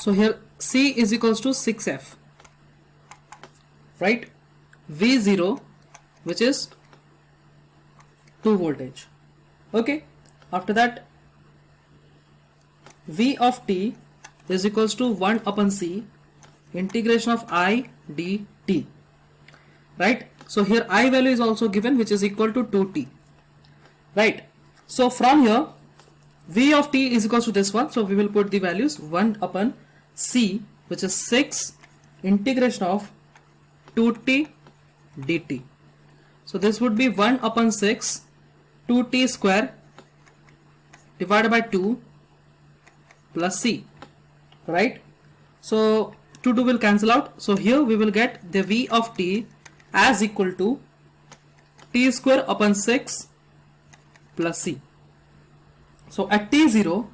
So here C is equals to 6F, right? V0, which is 2 voltage. Okay, after that V of t is equals to 1 upon C integration of I dt, right? So here I value is also given, which is equal to 2t, right? So from here V of t is equals to this one, so we will put the values 1 upon C, which is 6 integration of 2t dt. So this would be 1 upon 6 2t square divided by 2 plus C, right? So 2 will cancel out. So here we will get the V of t as equal to t square upon 6 plus C. So at t0